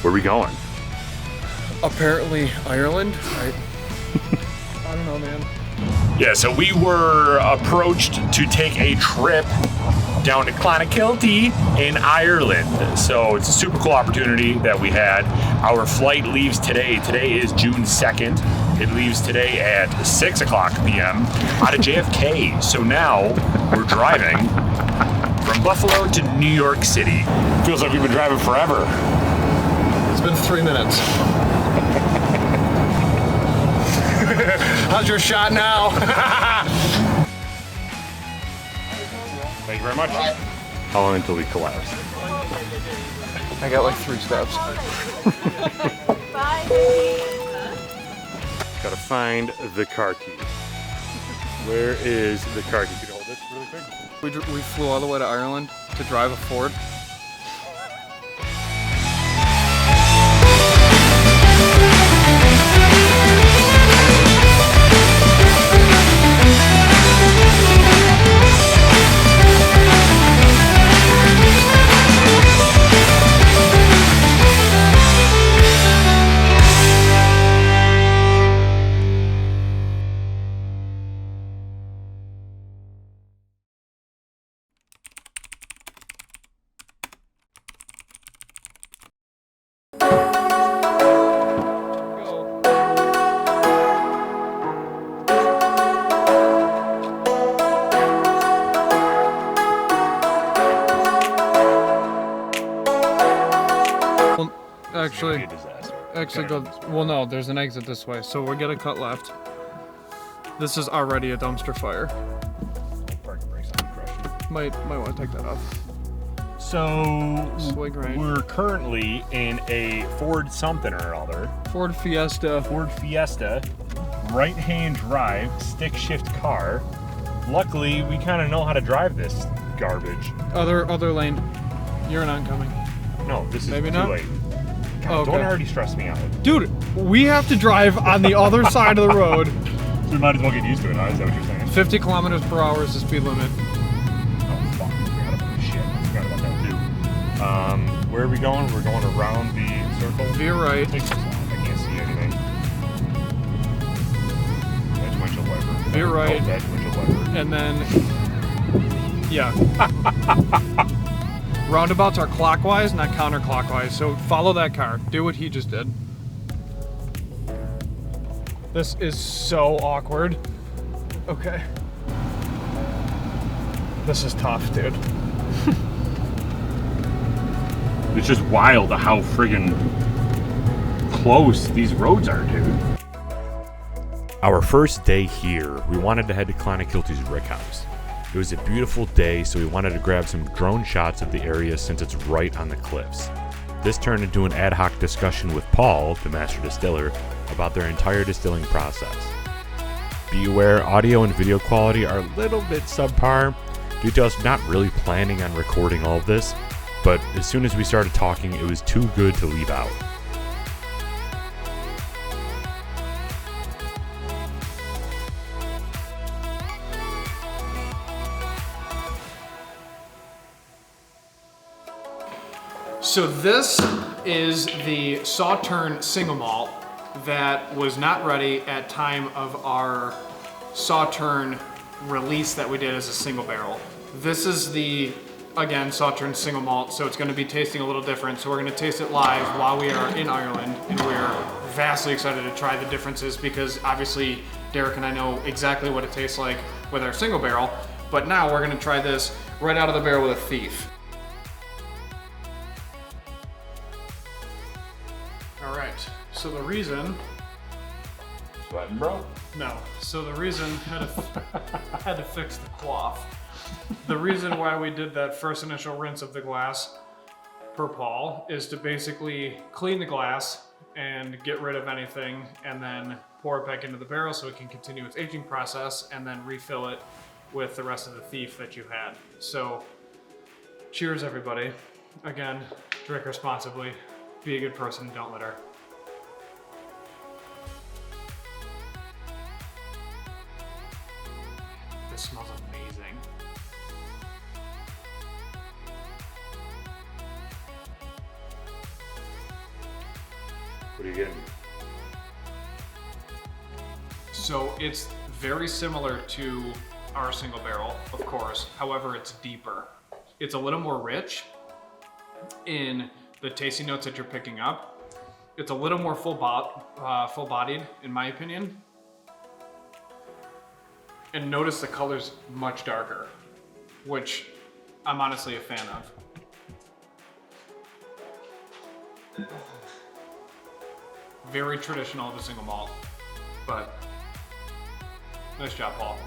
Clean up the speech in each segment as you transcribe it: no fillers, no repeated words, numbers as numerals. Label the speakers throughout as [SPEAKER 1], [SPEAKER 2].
[SPEAKER 1] Where are we going?
[SPEAKER 2] Apparently Ireland. I don't know, man.
[SPEAKER 1] Yeah, so we were approached to take a trip down to Clonakilty in Ireland. So it's a super cool opportunity that we had. Our flight leaves today. Today is June 2nd. It leaves today at 6 o'clock p.m. out of JFK. So now we're driving from Buffalo to New York City. Feels like we've been driving forever.
[SPEAKER 2] It's been 3 minutes. How's your shot now?
[SPEAKER 1] Thank you very much. How long until we collapse?
[SPEAKER 2] I got like 3 steps.
[SPEAKER 1] Gotta find the car key. Where is the car key? Could you hold this really quick?
[SPEAKER 2] We flew all the way to Ireland to drive a Ford. Actually, go. Well, no, there's an exit this way, so we're gonna cut left. This is already a dumpster fire.
[SPEAKER 1] Parking brakes on the question.
[SPEAKER 2] Might want to take that off.
[SPEAKER 1] So
[SPEAKER 2] Swig right.
[SPEAKER 1] we're currently in a Ford something or other.
[SPEAKER 2] Ford Fiesta.
[SPEAKER 1] Ford Fiesta, right-hand drive, stick shift car. Luckily, we kind of know how to drive this garbage.
[SPEAKER 2] Other lane. You're an oncoming.
[SPEAKER 1] No, this is
[SPEAKER 2] Maybe
[SPEAKER 1] too
[SPEAKER 2] not?
[SPEAKER 1] late. God,
[SPEAKER 2] Oh, okay.
[SPEAKER 1] Don't already stress me out.
[SPEAKER 2] Dude, we have to drive on the other side of the road.
[SPEAKER 1] So we might as well get used to it, huh? Is that what you're saying?
[SPEAKER 2] 50 kilometers per hour is the speed limit.
[SPEAKER 1] Oh, fuck. I forgot about shit. I forgot about that, too. Where are we going? We're going around the circle.
[SPEAKER 2] Veer right.
[SPEAKER 1] Take this off. I can't see anything. That's windshield wiper.
[SPEAKER 2] Veer right.
[SPEAKER 1] Oh, that's windshield wiper.
[SPEAKER 2] And then, yeah. Roundabouts are clockwise, not counterclockwise, so follow that car. Do what he just did. This is so awkward. Okay. This is tough, dude.
[SPEAKER 1] It's just wild how friggin' close these roads are, dude. Our first day here, we wanted to head to Clonakilty's Rickhouse. It was a beautiful day, so we wanted to grab some drone shots of the area since it's right on the cliffs. This turned into an ad hoc discussion with Paul, the Master Distiller, about their entire distilling process. Be aware, audio and video quality are a little bit subpar due to us not really planning on recording all of this, but as soon as we started talking, it was too good to leave out.
[SPEAKER 2] So this is the Sauturnes Single Malt that was not ready at time of our Sauturnes release that we did as a single barrel. This is the, again, Sauturnes Single Malt, so it's going to be tasting a little different. So we're going to taste it live while we are in Ireland, and we're vastly excited to try the differences because obviously Derek and I know exactly what it tastes like with our single barrel, but now we're going to try this right out of the barrel with a Thief. All right, so the reason...
[SPEAKER 1] Sweating, bro?
[SPEAKER 2] No, so the reason, had to fix the cloth. The reason why we did that first initial rinse of the glass per Paul is to basically clean the glass and get rid of anything and then pour it back into the barrel so it can continue its aging process and then refill it with the rest of the Thief that you had. So, cheers everybody. Again, drink responsibly. Be a good person, don't litter. This smells amazing.
[SPEAKER 1] What are you getting?
[SPEAKER 2] So it's very similar to our single barrel, of course. However, it's deeper. It's a little more rich in the tasty notes that you're picking up. It's a little more full-bodied, in my opinion. And notice the color's much darker, which I'm honestly a fan of. Very traditional of a single malt, but nice job, Paul.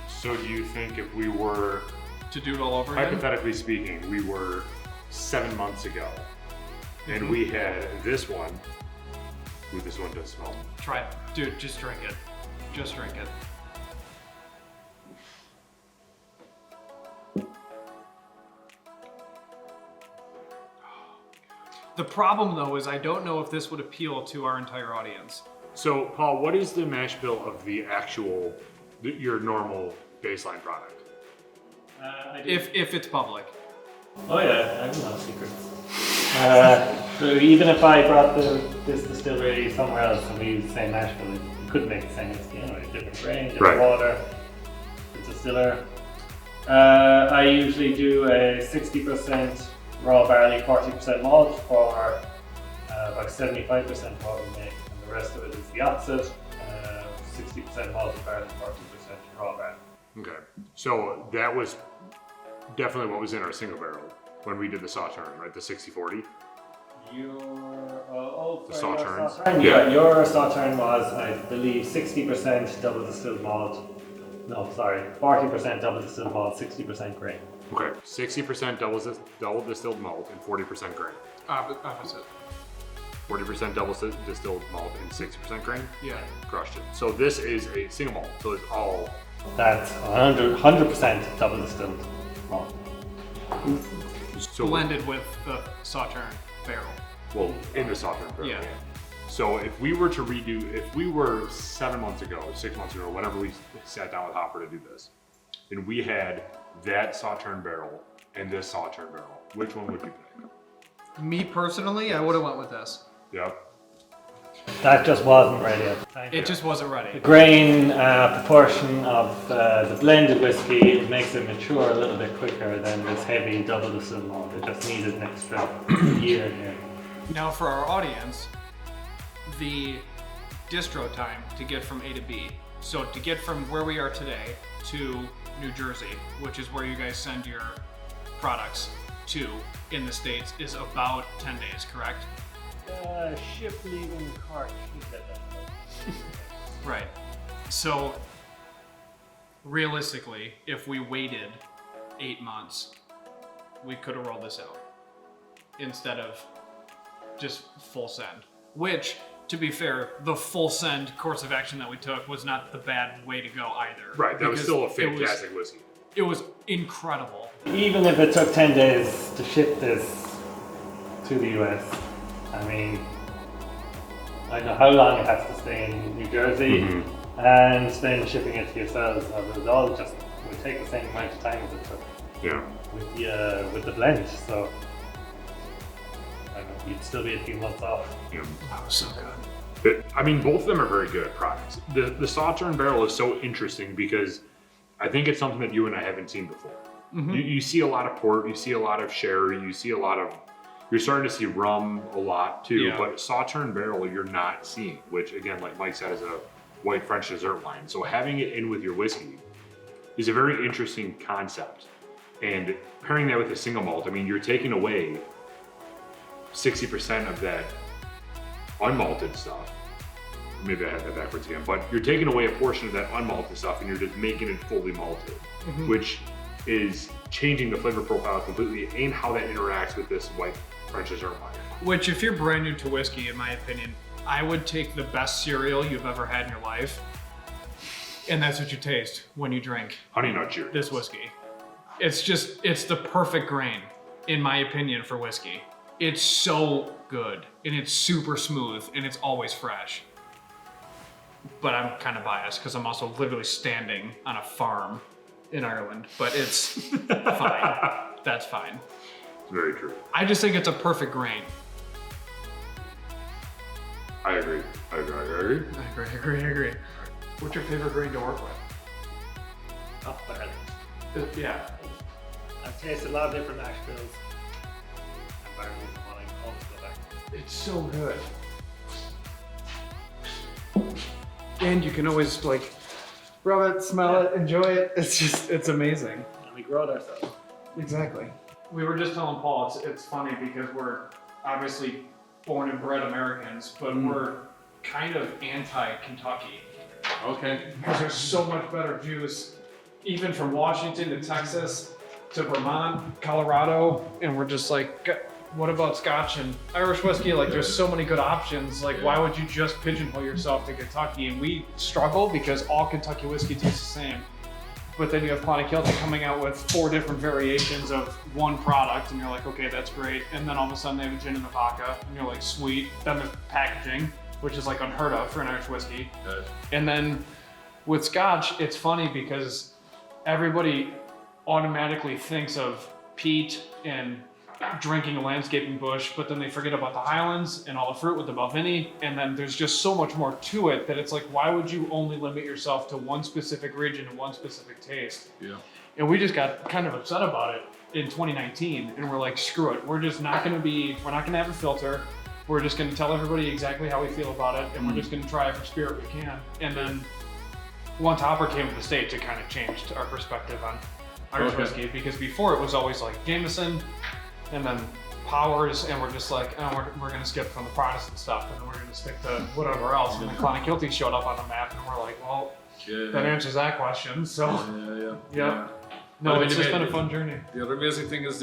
[SPEAKER 1] So do you think if we were,
[SPEAKER 2] To do it all over again?
[SPEAKER 1] hypothetically speaking, we were 7 months ago, and we had this one, ooh, this one does smell.
[SPEAKER 2] Try it. Dude, just drink it. Just drink it. The problem though is I don't know if this would appeal to our entire audience.
[SPEAKER 1] So, Paul, what is the mash bill of the actual, your normal baseline product?
[SPEAKER 2] If it's public.
[SPEAKER 3] Oh yeah, I have no secrets. So even if I brought this distillery somewhere else and we used the same mash bill, it couldn't make the same whiskey anyway. Different grain, different water, the distiller. I usually do a 60% raw barley, 40% malt for about 75% what we make, and the rest of it is the opposite. 60% malted barley, 40% raw barley.
[SPEAKER 1] Okay, so that was definitely what was in our single barrel when we did the Sauturne, right? The 60-40.
[SPEAKER 3] The
[SPEAKER 1] Sauturnes.
[SPEAKER 3] Yeah, your Sauturne was, I believe, 60% double distilled malt. No, sorry, 40% double distilled malt, 60% grain.
[SPEAKER 1] Okay, 60% double distilled malt and 40% grain.
[SPEAKER 2] Opposite.
[SPEAKER 1] 40% double distilled malt and 60% grain?
[SPEAKER 2] Yeah.
[SPEAKER 1] Crushed it. So this is a single malt, so it's all...
[SPEAKER 3] That's 100% double distilled malt.
[SPEAKER 1] So,
[SPEAKER 2] Blended with the Sauturne barrel.
[SPEAKER 1] well, in the Sauturne barrel.
[SPEAKER 2] Yeah.
[SPEAKER 1] So if we were to redo, if we were 7 months ago, 6 months ago, whenever we sat down with Hopper to do this, and we had that Sauturne barrel and this Sauturne barrel, which one would you pick?
[SPEAKER 2] Me personally, I would have went with this.
[SPEAKER 1] Yep.
[SPEAKER 3] That just wasn't ready at the time.
[SPEAKER 2] It just wasn't ready.
[SPEAKER 3] The grain proportion of the blended whiskey, it makes it mature a little bit quicker than this heavy double distilled malt. It just needed an extra year here.
[SPEAKER 2] Now for our audience, the distro time to get from A to B. So to get from where we are today to New Jersey, which is where you guys send your products to in the States, is about 10 days, correct?
[SPEAKER 3] Ship leaving Cork.
[SPEAKER 2] Right. So realistically, if we waited 8 months, we could have rolled this out instead of just full send. Which, to be fair, the full send course of action that we took was not the bad way to go either.
[SPEAKER 1] Right, that was
[SPEAKER 2] because
[SPEAKER 1] still a fantastic whiskey.
[SPEAKER 2] It was incredible.
[SPEAKER 3] Even if it took 10 days to ship this to the US, I mean, I know how long it has to stay in New Jersey, and then shipping it to yourselves. It was all just, it would take the same amount of time as it took with the blend. So I don't know, you'd still be a few months off.
[SPEAKER 1] Yeah.
[SPEAKER 2] That was so good.
[SPEAKER 1] I mean, both of them are very good products. The Sauternes barrel is so interesting because I think it's something that you and I haven't seen before. You see a lot of port, you see a lot of sherry, you see a lot of, you're starting to see rum a lot too, but Sauternes barrel you're not seeing, which again, like Mike said, is a white French dessert wine. So having it in with your whiskey is a very interesting concept. And pairing that with a single malt, I mean, you're taking away 60% of that unmalted stuff. Maybe I had that backwards again, but you're taking away a portion of that unmalted stuff and you're just making it fully malted, which is changing the flavor profile completely and how that interacts with this white French dessert wine.
[SPEAKER 2] Which, if you're brand new to whiskey, in my opinion, I would take the best cereal you've ever had in your life, and that's what you taste when you drink
[SPEAKER 1] Honey Nut Cheerios.
[SPEAKER 2] this whiskey. It's the perfect grain, in my opinion, for whiskey. It's so good, and it's super smooth, and it's always fresh. But I'm kind of biased because I'm also literally standing on a farm in Ireland, but it's fine. That's fine.
[SPEAKER 1] It's very true.
[SPEAKER 2] I just think it's a perfect grain.
[SPEAKER 1] I agree.
[SPEAKER 2] I agree. What's your favorite grain to work with?
[SPEAKER 3] Oh, barley.
[SPEAKER 2] Yeah.
[SPEAKER 3] I've tasted a lot of different mash bills. And barley is the one I always go back to.
[SPEAKER 2] It's so good. And you can always like rub it, smell it, enjoy it. It's amazing.
[SPEAKER 3] And we grow it ourselves.
[SPEAKER 2] Exactly. We were just telling Paul, it's funny because we're obviously born and bred Americans, but we're kind of anti-Kentucky.
[SPEAKER 1] Okay.
[SPEAKER 2] Because there's so much better juice, even from Washington to Texas to Vermont, Colorado, and we're just like, what about Scotch and Irish whiskey? Like, there's so many good options. Like, why would you just pigeonhole yourself to Kentucky? And we struggle because all Kentucky whiskey tastes the same. But then you have Clonakilty coming out with 4 different variations of one product, and you're like, okay, that's great. And then all of a sudden they have a gin and a vodka, and you're like, sweet. Then there's packaging, which is like unheard of for an Irish whiskey.
[SPEAKER 1] Yes.
[SPEAKER 2] And then with Scotch, it's funny because everybody automatically thinks of peat and drinking a landscaping bush, but then they forget about the Highlands and all the fruit with the Balvenie, and then there's just so much more to it that it's like, why would you only limit yourself to one specific region and one specific taste?
[SPEAKER 1] Yeah.
[SPEAKER 2] And we just got kind of upset about it in 2019, and we're like, screw it, we're not gonna have a filter, we're just gonna tell everybody exactly how we feel about it, and we're just gonna try every spirit we can. And then once Hopper came to the States, it kind of changed our perspective on Irish whiskey, because before it was always like Jameson, and then Powers, and we're just like, oh, we're going to skip from the Protestant stuff, and then we're going to stick to whatever else. And then Clonakilty showed up on the map, and we're like, well, that answers that question. So, no, it's just been a fun journey.
[SPEAKER 4] The other amazing thing is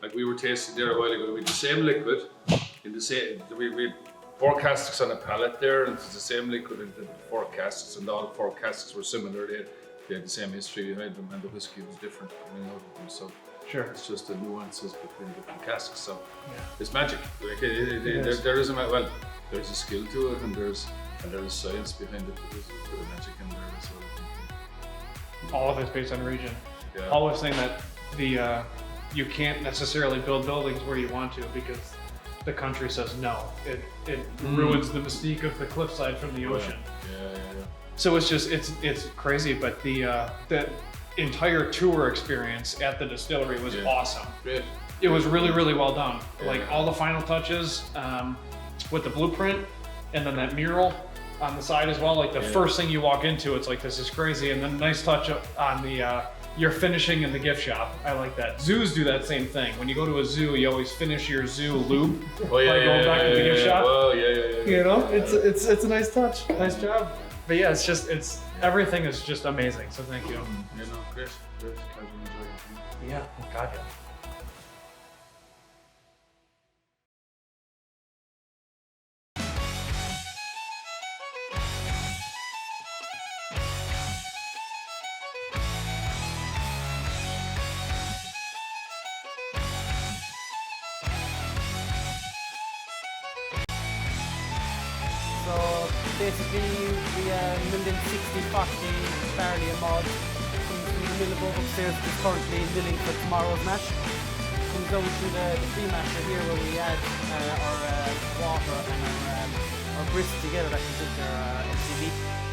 [SPEAKER 4] like we were tasting there a while ago, we had the same liquid, we had 4 casks on a pallet there, and it's the same liquid in the 4 casks, and all 4 casks were similar. They had the same history behind them, and the whiskey was different coming out of them. So.
[SPEAKER 2] Sure.
[SPEAKER 4] It's just the nuances between different casks. So it's magic. Like there is there's a skill to it, and there's science behind it. There's a bit of magic in there as well.
[SPEAKER 2] All of it's based on region.
[SPEAKER 4] Yeah.
[SPEAKER 2] Paul was saying that you can't necessarily build buildings where you want to because the country says no. It ruins the mystique of the cliffside from the ocean.
[SPEAKER 4] Yeah.
[SPEAKER 2] So it's crazy, but the entire tour experience at the distillery was awesome.
[SPEAKER 4] Great.
[SPEAKER 2] It was really, really well done. Like all the final touches with the blueprint, and then that mural on the side as well. Like the first thing you walk into, it's like, this is crazy. And then nice touch up on the your finishing in the gift shop. I like that. Zoos do that same thing. When you go to a zoo, you always finish your zoo loop by going back to the gift shop.
[SPEAKER 4] Oh,
[SPEAKER 2] You know, it's a nice touch. Nice job. But yeah, everything is just amazing. So thank you.
[SPEAKER 4] Great. Glad you enjoyed it.
[SPEAKER 2] Yeah. Oh God, yeah.
[SPEAKER 5] So basically we milled in 60-40 barley and malt. Comes mill above upstairs, which is currently milling for tomorrow's mash. Comes down to the pre-masher here where we add our water and our grist together that comes into our LCV.